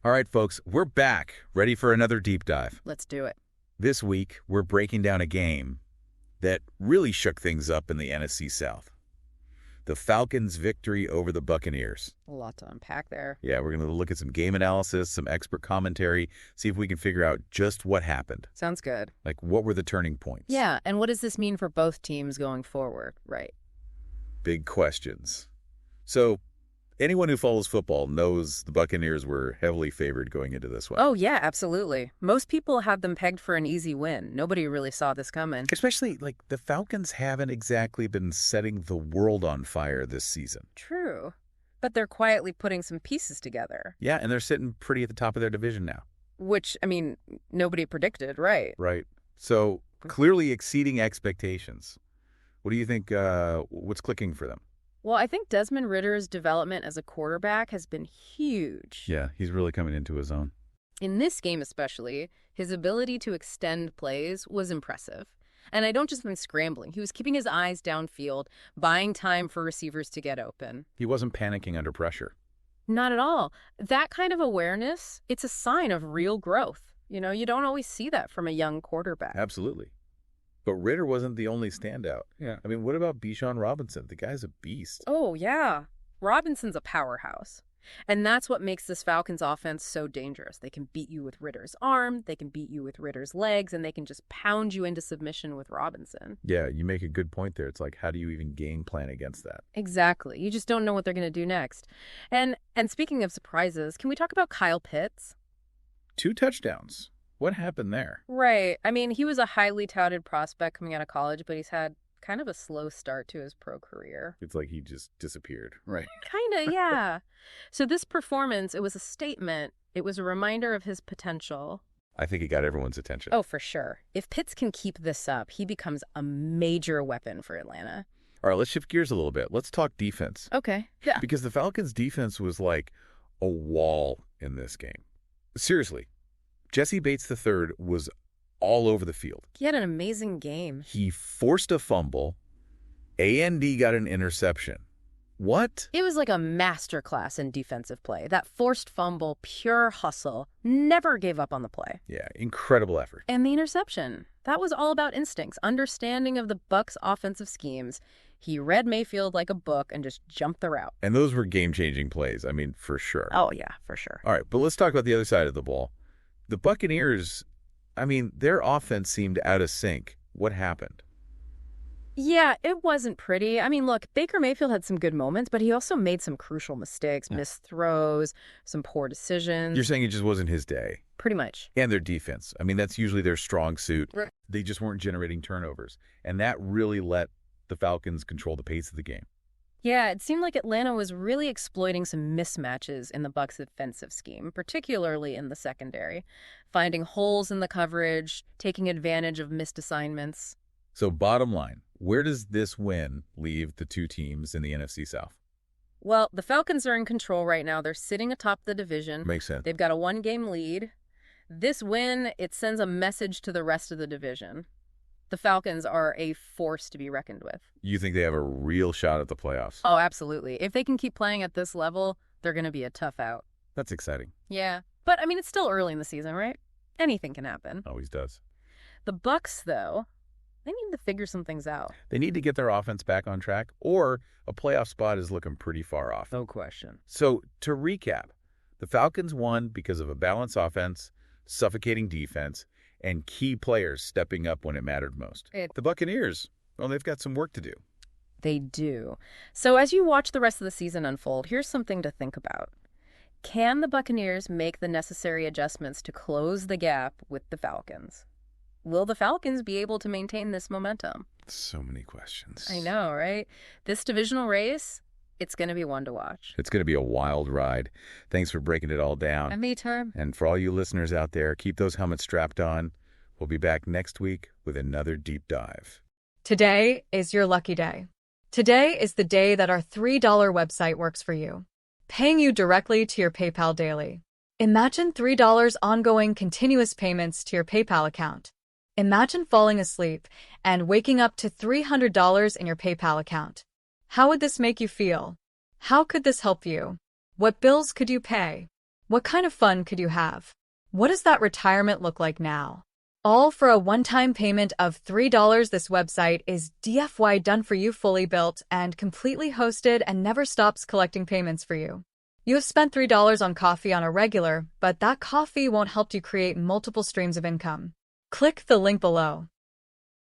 All right, folks, we're back, ready for another deep dive. Let's do it. This week, we're breaking down a game that really shook things up in the NFC South. The Falcons' victory over the Buccaneers. A lot to unpack there. Yeah, we're going to look at some game analysis, some expert commentary, see if we can figure out just what happened. Sounds good. Like, what were the turning points? Yeah, and what does this mean for both teams going forward, right? Big questions. So, anyone who follows football knows the Buccaneers were heavily favored going into this one. Oh, yeah, absolutely. Most people had them pegged for an easy win. Nobody really saw this coming. Especially, the Falcons haven't exactly been setting the world on fire this season. True. But they're quietly putting some pieces together. Yeah, and they're sitting pretty at the top of their division now. Which, nobody predicted, right? Right. So, clearly exceeding expectations. What do you think, what's clicking for them? Well, I think Desmond Ritter's development as a quarterback has been huge. Yeah, he's really coming into his own. In this game especially, his ability to extend plays was impressive. And I don't just mean scrambling. He was keeping his eyes downfield, buying time for receivers to get open. He wasn't panicking under pressure. Not at all. That kind of awareness, it's a sign of real growth. You don't always see that from a young quarterback. Absolutely. But Ritter wasn't the only standout. Yeah. What about Bijan Robinson? The guy's a beast. Oh, yeah. Robinson's a powerhouse. And that's what makes this Falcons offense so dangerous. They can beat you with Ritter's arm, they can beat you with Ritter's legs, and they can just pound you into submission with Robinson. Yeah, you make a good point there. It's like, how do you even game plan against that? Exactly. You just don't know what they're going to do next. And speaking of surprises, can we talk about Kyle Pitts? 2 touchdowns. What happened there? Right. He was a highly touted prospect coming out of college, but he's had kind of a slow start to his pro career. It's like he just disappeared, right? Kind of, yeah. So this performance, it was a statement. It was a reminder of his potential. I think he got everyone's attention. Oh, for sure. If Pitts can keep this up, he becomes a major weapon for Atlanta. All right, let's shift gears a little bit. Let's talk defense. Okay. Yeah. Because the Falcons' defense was like a wall in this game. Seriously. Jesse Bates III was all over the field. He had an amazing game. He forced a fumble. A&D got an interception. What? It was like a masterclass in defensive play. That forced fumble, pure hustle, never gave up on the play. Yeah, incredible effort. And the interception. That was all about instincts, understanding of the Bucs' offensive schemes. He read Mayfield like a book and just jumped the route. And those were game-changing plays, for sure. Oh, yeah, for sure. All right, but let's talk about the other side of the ball. The Buccaneers, their offense seemed out of sync. What happened? Yeah, it wasn't pretty. Look, Baker Mayfield had some good moments, but he also made some crucial mistakes, missed throws, some poor decisions. You're saying it just wasn't his day? Pretty much. And their defense. That's usually their strong suit. Right. They just weren't generating turnovers. And that really let the Falcons control the pace of the game. Yeah, it seemed like Atlanta was really exploiting some mismatches in the Bucs' offensive scheme, particularly in the secondary, finding holes in the coverage, taking advantage of missed assignments. So bottom line, where does this win leave the two teams in the NFC South? Well, the Falcons are in control right now. They're sitting atop the division. Makes sense. They've got a 1-game lead. This win, it sends a message to the rest of the division. The Falcons are a force to be reckoned with. You think they have a real shot at the playoffs? Oh, absolutely. If they can keep playing at this level, they're going to be a tough out. That's exciting. Yeah. But, it's still early in the season, right? Anything can happen. Always does. The Bucs, though, they need to figure some things out. They need to get their offense back on track, or a playoff spot is looking pretty far off. No question. So, to recap, the Falcons won because of a balanced offense, suffocating defense, and key players stepping up when it mattered most. The Buccaneers, well, they've got some work to do. They do. So as you watch the rest of the season unfold, here's something to think about. Can the Buccaneers make the necessary adjustments to close the gap with the Falcons? Will the Falcons be able to maintain this momentum? So many questions. I know, right? This divisional race, it's going to be one to watch. It's going to be a wild ride. Thanks for breaking it all down. Anytime. And for all you listeners out there, keep those helmets strapped on. We'll be back next week with another deep dive. Today is your lucky day. Today is the day that our $3 website works for you, paying you directly to your PayPal daily. Imagine $3 ongoing continuous payments to your PayPal account. Imagine falling asleep and waking up to $300 in your PayPal account. How would this make you feel? How could this help you? What bills could you pay? What kind of fun could you have? What does that retirement look like now? All for a one-time payment of $3. This website is DFY done for you, fully built and completely hosted, and never stops collecting payments for you. You have spent $3 on coffee on a regular, but that coffee won't help you create multiple streams of income. Click the link below.